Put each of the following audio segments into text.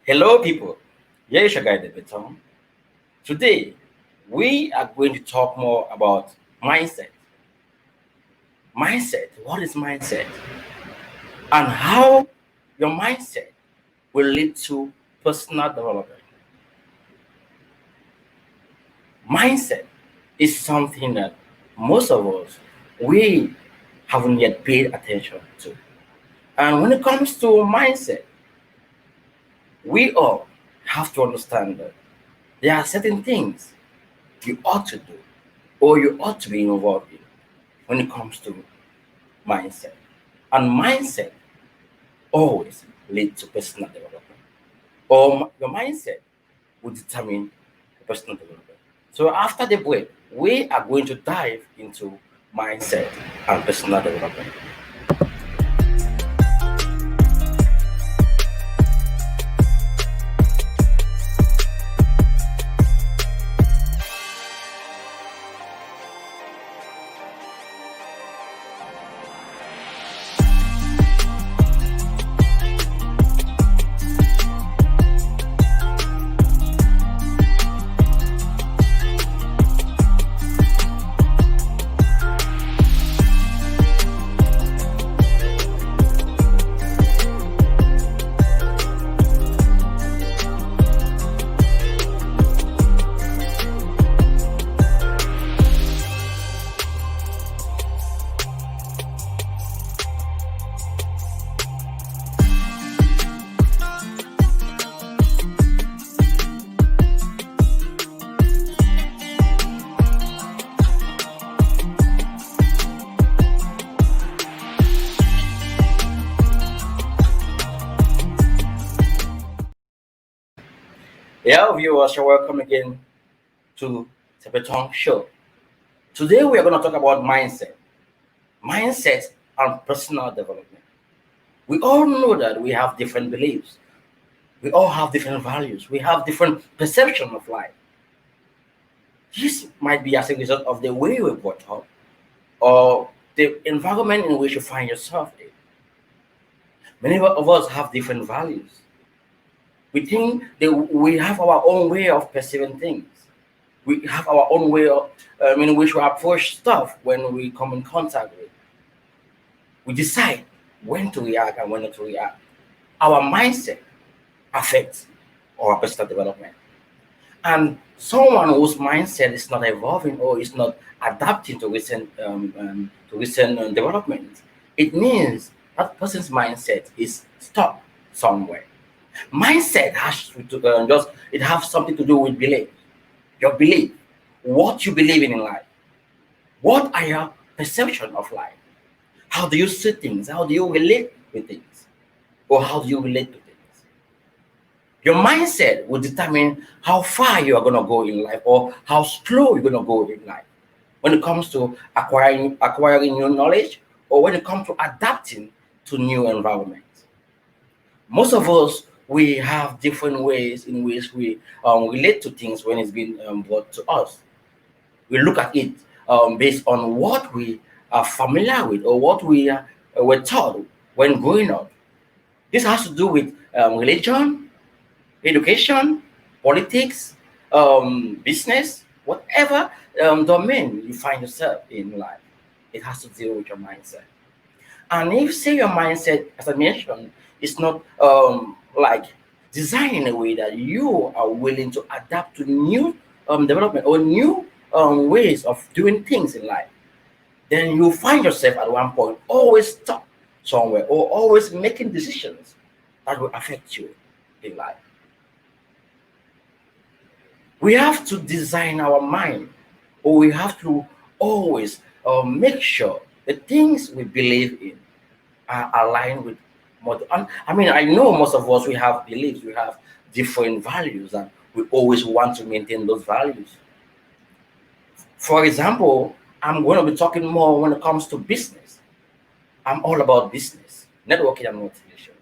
Hello, people. Here is your guy, Debeton. Today, we are going to talk more about mindset. Mindset. What is mindset? And how your mindset will lead to personal development. Mindset is something that most of us we haven't yet paid attention to. And when it comes to mindset, we all have to understand that there are certain things you ought to do or you ought to be involved in when it comes to mindset. And mindset always leads to personal development. Or your mindset will determine personal development. So after the break, we are going to dive into mindset and personal development. Yeah, viewers, you're welcome again to debetongshow. Today we are going to talk about mindset and personal development. We all know that we have different beliefs. We all have different values. We have different perception of life. This might be as a result of the way you were brought up or the environment in which you find yourself in. Many of us have different values. We think that we have our own way of perceiving things. We have our own way of in which we approach stuff when we come in contact with. We decide when to react and when not to react. Our mindset affects our personal development. And someone whose mindset is not evolving or is not adapting to recent development, it means that person's mindset is stuck somewhere. Mindset has to just it has something to do with belief. Your belief, what you believe in life, what are your perception of life? How do you see things? How do you relate with things? Or how do you relate to things? Your mindset will determine how far you are going to go in life or how slow you're going to go in life when it comes to acquiring new knowledge or when it comes to adapting to new environments. Most of us we have different ways in which we relate to things when it's been brought to us. We look at it based on what we are familiar with or what we were taught when growing up. This has to do with religion, education, politics, business, whatever domain you find yourself in life. It has to deal with your mindset. And if say your mindset, as I mentioned, is not like designed in a way that you are willing to adapt to new development or new ways of doing things in life, then you find yourself at one point always stuck somewhere or always making decisions that will affect you in life. We have to design our mind, or we have to always make sure the things we believe in are aligned with and I mean, I know most of us we have beliefs, we have different values, and we always want to maintain those values. For example, I'm going to be talking more when it comes to business. I'm all about business, networking, and motivation.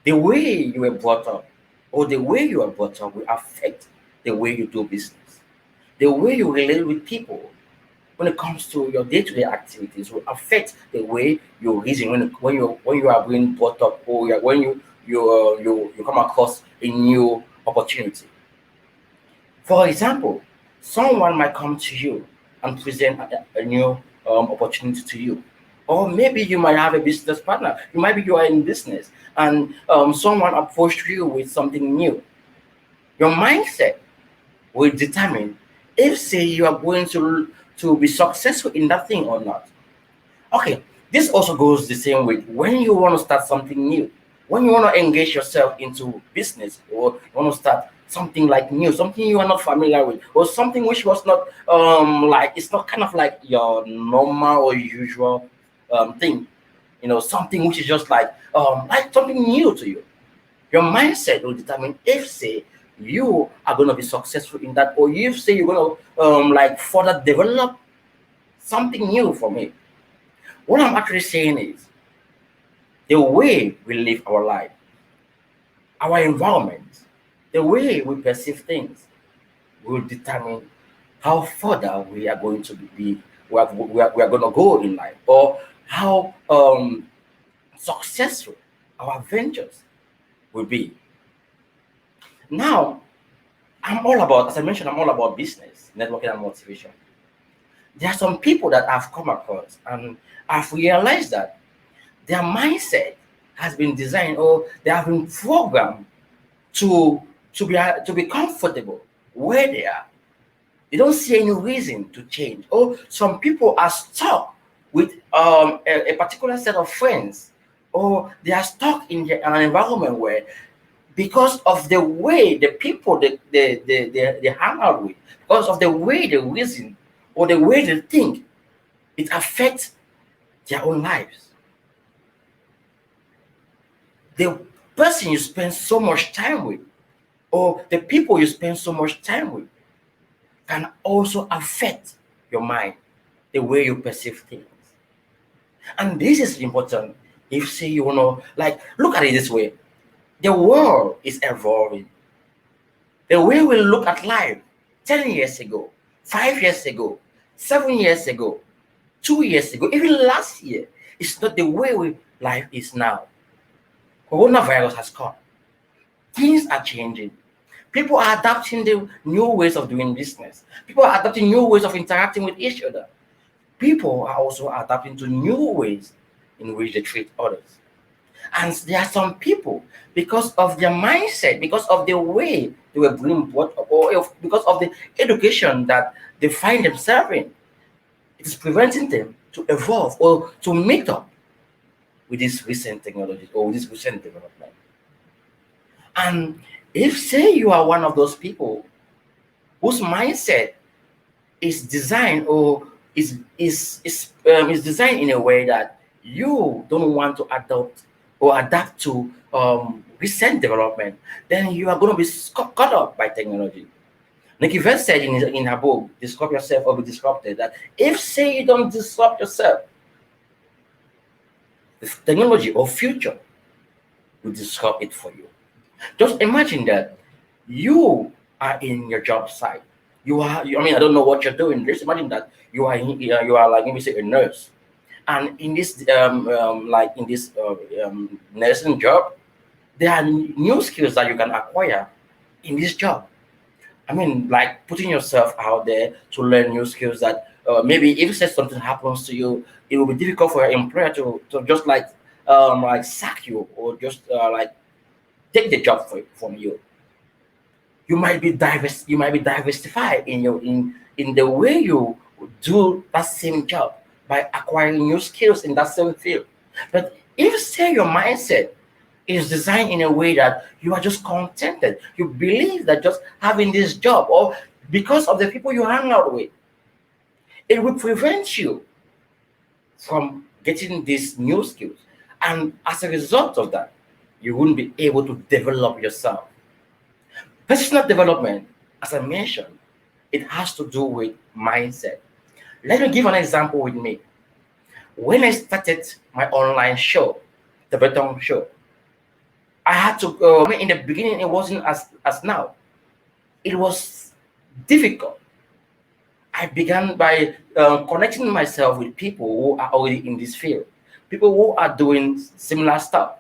The way you were brought up or the way you are brought up will affect the way you do business. The way you relate with people when it comes to your day-to-day activities will affect the way you reason when you are being brought up or when you you come across a new opportunity. For example, someone might come to you and present a new opportunity to you. Or maybe you might have a business partner. You are in business and someone approached you with something new. Your mindset will determine if, say, you are going to be successful in that thing or not. Okay, this also goes the same way when you want to start something new, when you want to engage yourself into business, or you want to start something like new, something you are not familiar with, or something which was not like it's not kind of like your normal or usual thing, something which is just like something new to you. Your mindset will determine if, say, you are going to be successful in that, or if, say, you're going to like further develop something new from it. What I'm actually saying is the way we live our life, our environment, the way we perceive things will determine how further we are going to we are going to go in life, or how successful our ventures will be. Now, as I mentioned, I'm all about business, networking, and motivation. There are some people that I've come across and I've realized that their mindset has been designed, or they have been programmed to to be comfortable where they are. They don't see any reason to change. Or some people are stuck with a particular set of friends, or they are stuck in an environment where, because of the way the people they hang out with, because of the way they reason or the way they think, it affects their own lives. The person you spend so much time with, or the people you spend so much time with, can also affect your mind, the way you perceive things. And this is important. If, say, you want to, like, look at it this way: the world is evolving. The way we look at life 10 years ago, 5 years ago, 7 years ago, 2 years ago, even last year, is not the way life is now. Coronavirus has come. Things are changing. People are adapting the new ways of doing business. People are adapting new ways of interacting with each other. People are also adapting to new ways in which they treat others. And there are some people, because of their mindset, because of the way they were being brought up, or because of the education that they find themselves in, it is preventing them to evolve or to meet up with this recent technology or this recent development. And if, say, you are one of those people whose mindset is designed, or is designed in a way that you don't want to adopt or adapt to recent development, then you are going to be caught up by technology. Nikki Vest said in her book, Disrupt Yourself or Be Disrupted, that if, say, you don't disrupt yourself, the technology or future will disrupt it for you. Just imagine that you are in your job site. I don't know what you're doing. Just imagine that you are like, maybe, say, a nurse, and in this nursing job, there are new skills that you can acquire in this job. I mean, like putting yourself out there to learn new skills that maybe if, say, something happens to you, it will be difficult for your employer to just like sack you, or just like take the job from you. You might be diversified in the way you do that same job by acquiring new skills in that same field. But if, say, your mindset is designed in a way that you are just contented, you believe that just having this job, or because of the people you hang out with, it will prevent you from getting these new skills. And as a result of that, you wouldn't be able to develop yourself. Personal development, as I mentioned, it has to do with mindset. Let me give an example with me. When I started my online show, the Beton Show, I had to go. I mean, in the beginning, it wasn't as now. It was difficult. I began by connecting myself with people who are already in this field, people who are doing similar stuff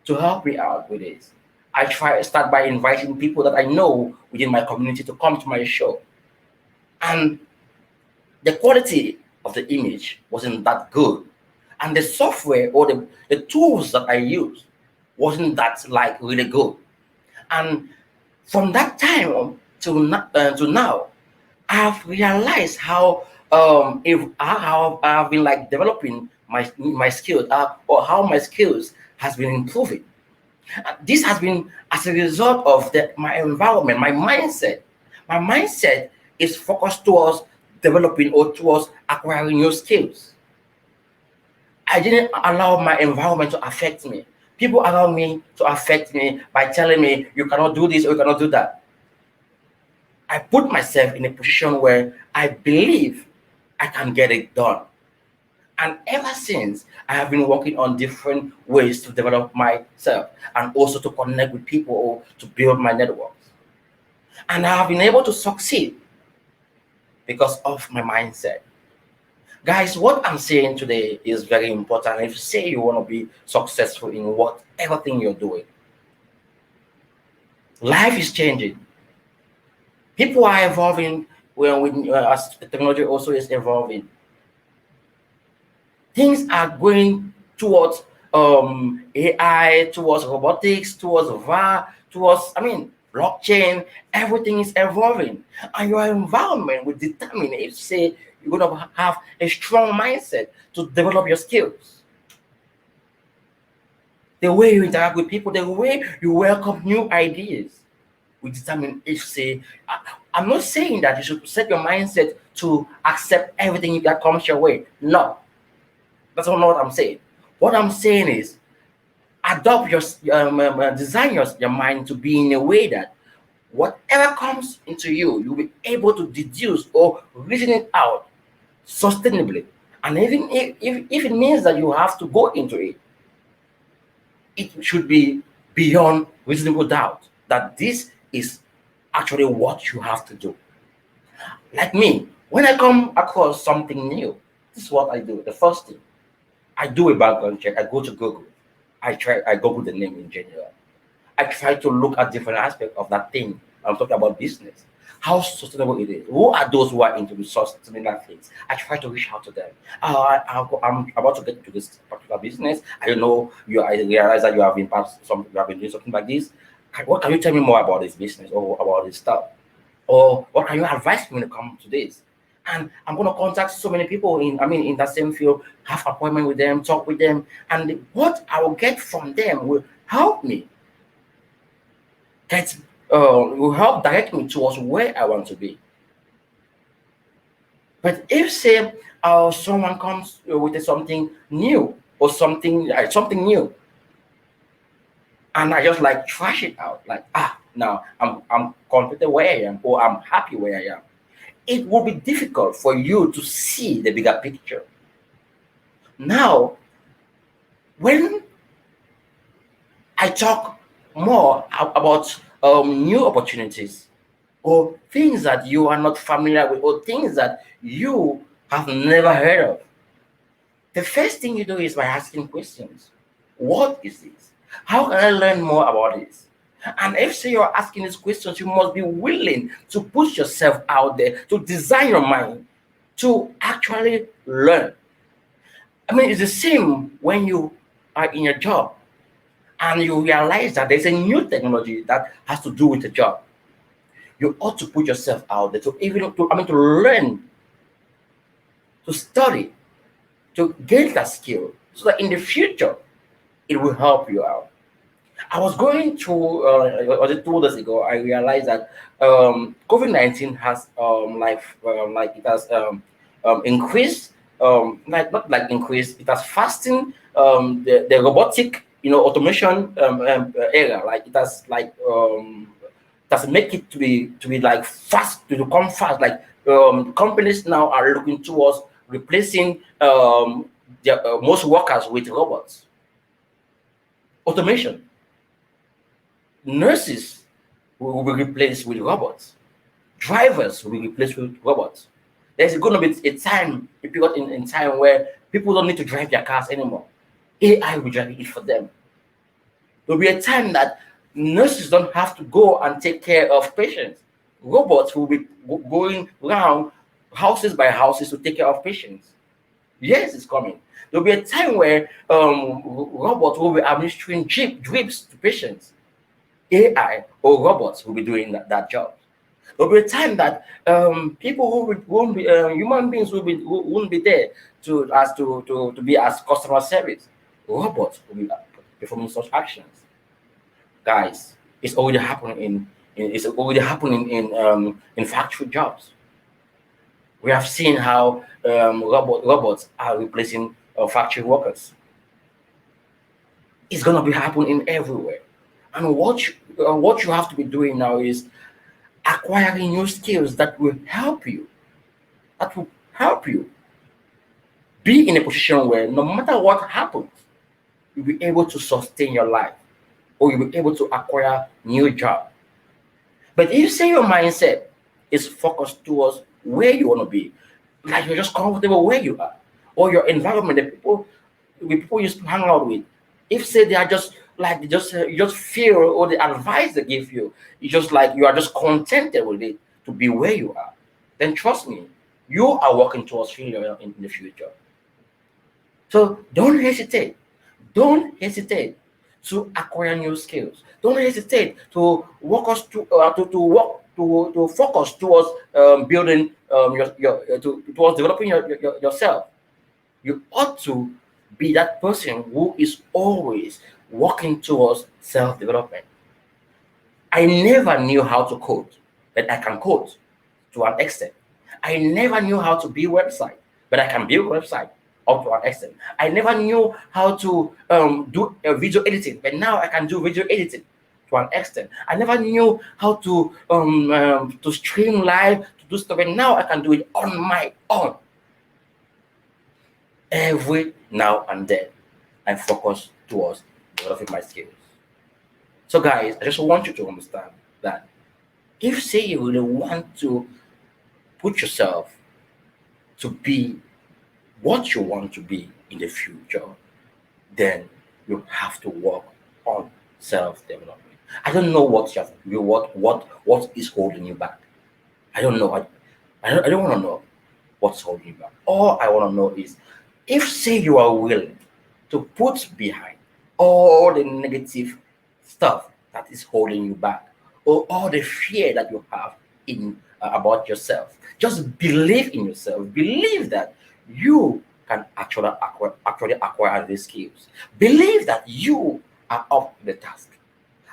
to help me out with this. I start by inviting people that I know within my community to come to my show. And the quality of the image wasn't that good. And the software or the tools that I used wasn't that like really good. And from that time to now, I've realized how I've been like developing my skills, or how my skills has been improving. This has been as a result of my environment, my mindset. My mindset is focused towards developing or towards acquiring new skills. I didn't allow my environment to affect me. People around me to affect me by telling me you cannot do this or you cannot do that. I put myself in a position where I believe I can get it done. And ever since, I have been working on different ways to develop myself and also to connect with people or to build my networks. And I have been able to succeed because of my mindset. Guys, what I'm saying today is very important. If you say you want to be successful in whatever thing you're doing, life is changing. People are evolving as technology also is evolving. Things are going towards AI, towards robotics, towards VAR, blockchain. Everything is evolving, and your environment will determine if, say, you're going to have a strong mindset to develop your skills. The way you interact with people, the way you welcome new ideas will determine if, say, I'm not saying that you should set your mindset to accept everything that comes your way. No, that's not what I'm saying. What I'm saying is adopt design your mind to be in a way that whatever comes into you, you'll be able to deduce or reason it out sustainably. And even if it means that you have to go into it, it should be beyond reasonable doubt that this is actually what you have to do. Like me, when I come across something new, this is what I do. The first thing, I do a background check. I go to Google. I Google the name in general. I try to look at different aspects of that thing. I'm talking about business, how sustainable it is. Who are those who are into the sustainable things? I try to reach out to them. I'm about to get into this particular business. I don't know you. I realize that you have been you have been doing something like this. What can you tell me more about this business or about this stuff? Or what can you advise me when it comes to this? And I'm going to contact so many people in that same field, have appointment with them, talk with them, and what I will get from them will help me will help direct me towards where I want to be. But if, say, someone comes with something new or something new, and I just like trash it out, like now I'm confident where I am, or I'm happy where I am, it will be difficult for you to see the bigger picture. Now, when I talk more about new opportunities or things that you are not familiar with or things that you have never heard of, the first thing you do is by asking questions. What is this? How can I learn more about this? And if, say, you're asking these questions, you must be willing to push yourself out there, to design your mind, to actually learn. It's the same when you are in your job and you realize that there's a new technology that has to do with the job. You ought to put yourself out there to learn, to study, to get that skill, so that in the future it will help you out. I was going through, was it 2 days ago? I realized that COVID-19 has it has increased, not like increased. It has fastened the robotic, automation area. Like it has does make it to be like fast, to come fast. Like companies now are looking towards replacing most workers with robots. Automation. Nurses will be replaced with robots. Drivers will be replaced with robots. There's going to be a period in time where people don't need to drive their cars anymore. AI will drive it for them. There'll be a time that nurses don't have to go and take care of patients. Robots will be going around houses by houses to take care of patients. Yes, it's coming. There'll be a time where robots will be administering drips to patients. AI or robots will be doing that job. There'll be a time that people who won't be human beings won't be there to be as customer service. Robots will be performing such actions. Guys, it's already happening in factory jobs. We have seen how robots are replacing factory workers. It's gonna be happening everywhere. And what you have to be doing now is acquiring new skills that will help you. That will help you be in a position where no matter what happens, you'll be able to sustain your life, or you'll be able to acquire new job. But if you say your mindset is focused towards where you want to be, like you're just comfortable where you are, or your environment, the people you hang out with, if say they are just like you just feel, or the advice they give you, it's just like you are just contented with it to be where you are, then trust me, you are working towards failure in the future. So don't hesitate. Don't hesitate to acquire new skills. Don't hesitate to work us to work to focus towards building towards developing yourself. You ought to be that person who is always working towards self-development. I never knew how to code, but I can code to an extent. I never knew how to build website, but I can build website up to an extent. I never knew how to do video editing, but now I can do video editing to an extent. I never knew how to stream live, to do stuff, and now I can do it on my own. Every now and then, I focus towards developing my skills. So, guys, I just want you to understand that if say you really want to put yourself to be what you want to be in the future, then you have to work on self-development. I don't know what is holding you back. I don't know. I don't want to know what's holding you back. All I want to know is if say you are willing to put behind all the negative stuff that is holding you back, or all the fear that you have in about yourself, just believe in yourself. Believe that you can actually acquire these skills. Believe that you are up to the task,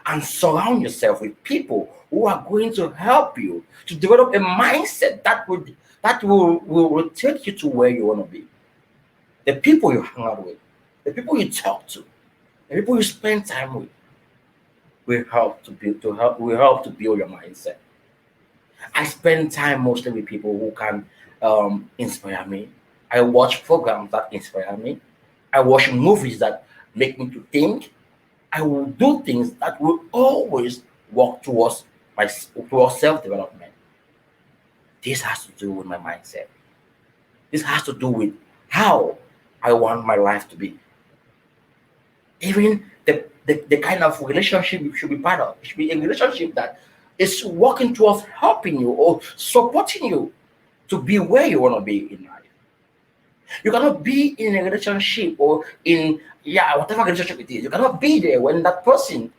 and surround yourself with people who are going to help you to develop a mindset that will take you to where you want to be. The people you hang out with, the people you talk to, the people you spend time with will help to build your mindset. I spend time mostly with people who can inspire me. I watch programs that inspire me. I watch movies that make me to think. I will do things that will always work towards self development. This has to do with my mindset. This has to do with how I want my life to be. Even the kind of relationship you should be part of. It should be a relationship that is working towards helping you or supporting you to be where you want to be in life. You cannot be in a relationship or in whatever relationship it is. You cannot be there when that person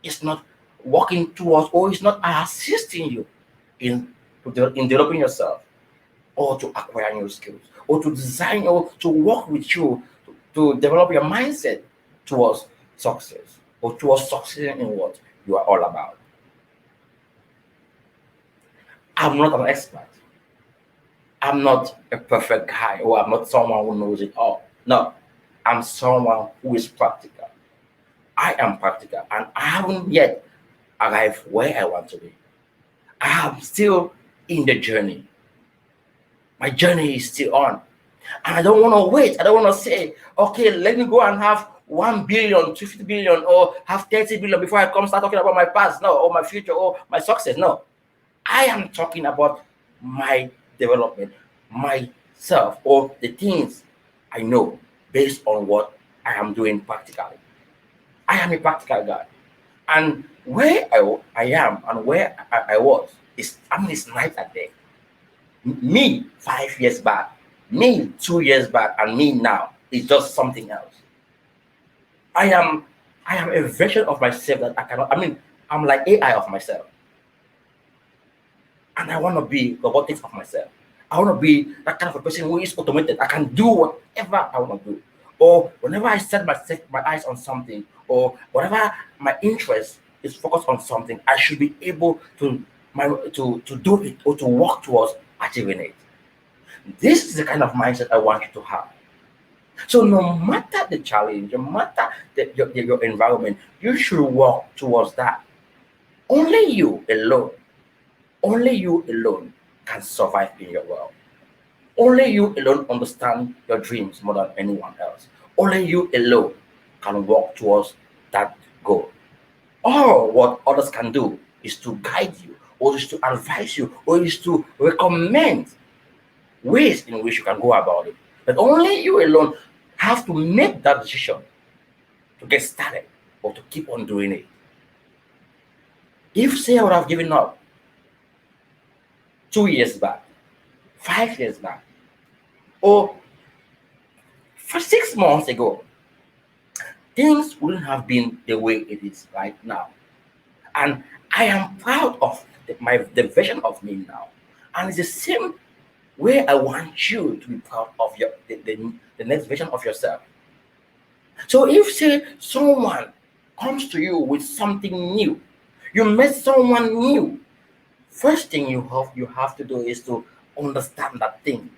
is not working towards or is not assisting you in in developing yourself, or to acquire new skills, or to design, or to work with you to develop your mindset towards success, or towards succeeding in what you are all about. I'm not an expert. I'm not a perfect guy, or I'm not someone who knows it all. No, I'm someone who is practical. I am practical, and I haven't yet arrived where I want to be. I am still in the journey. My journey is still on. And I don't want to wait. I don't want to say, okay, let me go and have 1 billion, 250 billion, or have 30 billion before I come start talking about my past, no, or my future, or my success. No. I am talking about my development, myself, or the things I know based on what I am doing practically. I am a practical guy. And where I am and where I was is, I mean, it's night and day. Me 5 years back, me 2 years back, and me now is just something else. I am I am a version of myself that I cannot. I mean, I'm like AI of myself, and I want to be robotics of myself. I want to be that kind of a person who is automated. I can do whatever I want to do, or whenever I set my eyes on something, or whatever my interest is focused on something, I should be able to do it or to work towards achieving it. This is the kind of mindset I want you to have. So no matter the challenge, no matter your environment, you should work towards that. Only you alone, only you alone can survive in your world. Only you alone understand your dreams more than anyone else. Only you alone can work towards that goal. All what others can do is to guide you, or is to advise you, or is to recommend ways in which you can go about it. But only you alone have to make that decision to get started or to keep on doing it. If say I would have given up 2 years back, 5 years back, or for 6 months ago, things wouldn't have been the way it is right now. And I am proud of the version of me now. And it's the same way I want you to be proud of the next version of yourself. So if say someone comes to you with something new, you met someone new, first thing you have to do is to understand that thing.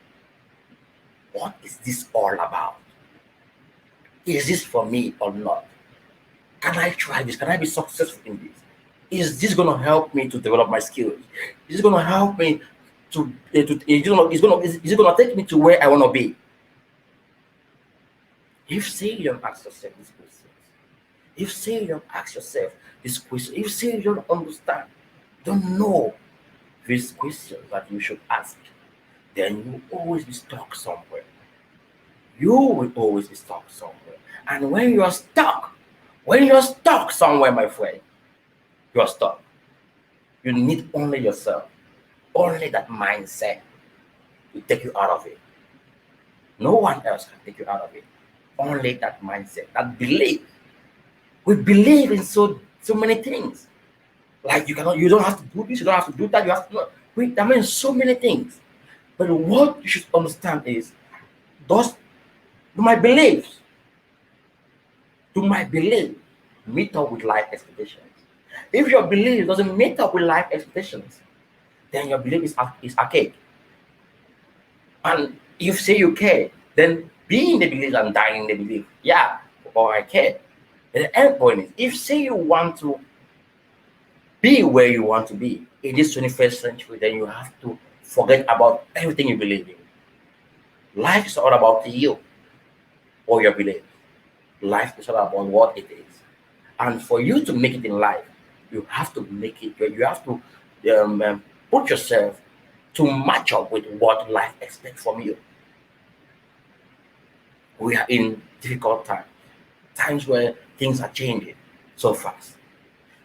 What is this all about? Is this for me or not? Can I try this? Can I be successful in this? Is this gonna help me to develop my skills? Is it gonna help me is it gonna take me to where I wanna be? If say you don't ask yourself these questions, if say you don't ask yourself this question, if say you don't understand, don't know these questions that you should ask, then you will always be stuck somewhere. You will always be stuck somewhere. And when you're stuck somewhere, my friend, you're stuck. You need only yourself, only that mindset to take you out of it. No one else can take you out of it. Only that mindset, that belief. We believe in so many things. Like you don't have to do this, you don't have to do that, you have to I mean so many things. But what you should understand is, does my beliefs, do my belief meet up with life expectations? If your belief doesn't meet up with life expectations, then your belief is archaic. And if say you care, then be in the belief and die in the belief. Yeah, or I care. And the end point is, if say you want to be where you want to be in this 21st century, then you have to forget about everything you believe in. Life is all about you or your belief. Life is all about what it is. And for you to make it in life, you have to make it, you have to put yourself to match up with what life expects from you. We are in difficult times, times where things are changing so fast.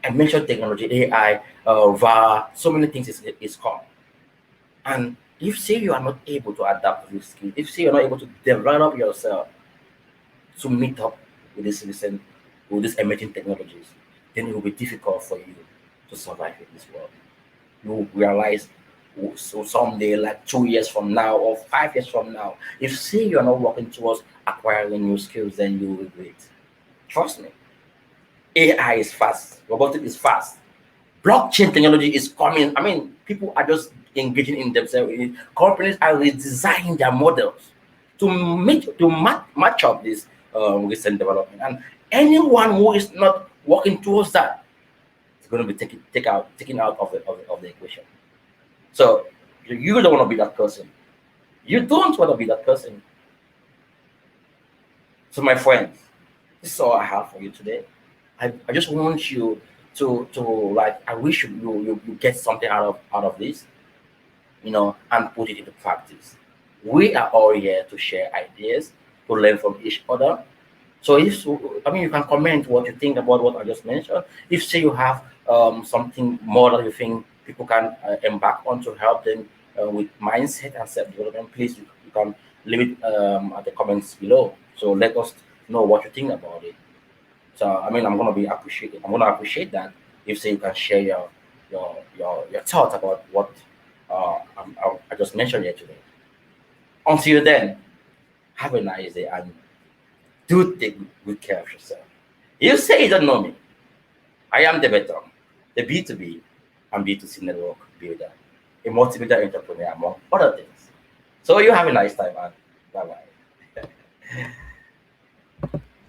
I mentioned technology, AI, VAR, so many things is come. And if say you are not able to adapt to this skill, if say you're not able to develop yourself to meet up with with these emerging technologies, then it will be difficult for you to survive in this world. You will realize, so someday, like 2 years from now or 5 years from now, if say you're not working towards acquiring new skills, then you will regret. Trust me. AI is fast, robotics is fast, blockchain technology is coming. I mean, people are just engaging in themselves. Companies are redesigning their models to match up this recent development. And anyone who is not working towards that is going to be taken out of the equation. So you don't want to be that person. You don't want to be that person. So my friends, this is all I have for you today. I just want you to like, I wish you get something out of this, and put it into practice. We are all here to share ideas, to learn from each other, So if I mean, you can comment what you think about what I just mentioned. If say you have something more that you think people can embark on to help them with mindset and self development, please you can leave it at the comments below. So let us know what you think about it. So I mean, I'm gonna appreciate that if say you can share your thoughts about what I just mentioned here today. Until then, have a nice day and do take good care of yourself. You say you don't know me. I am the Beton, the B2B and B2C network builder, a multi-builder entrepreneur, among other things. So you have a nice time and bye bye.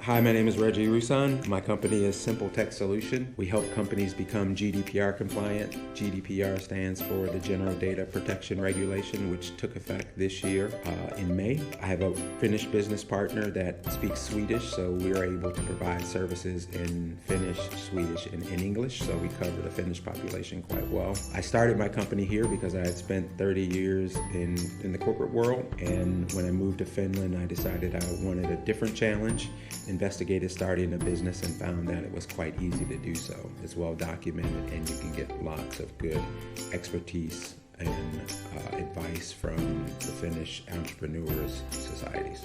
Hi, my name is Reggie Rusan. My company is Simple Tech Solution. We help companies become GDPR compliant. GDPR stands for the General Data Protection Regulation, which took effect this year in May. I have a Finnish business partner that speaks Swedish, so we are able to provide services in Finnish, Swedish, and in English, so we cover the Finnish population quite well. I started my company here because I had spent 30 years in the corporate world, and when I moved to Finland, I decided I wanted a different challenge. Investigated starting a business and found that it was quite easy to do so. It's well documented and you can get lots of good expertise and advice from the Finnish entrepreneurs societies.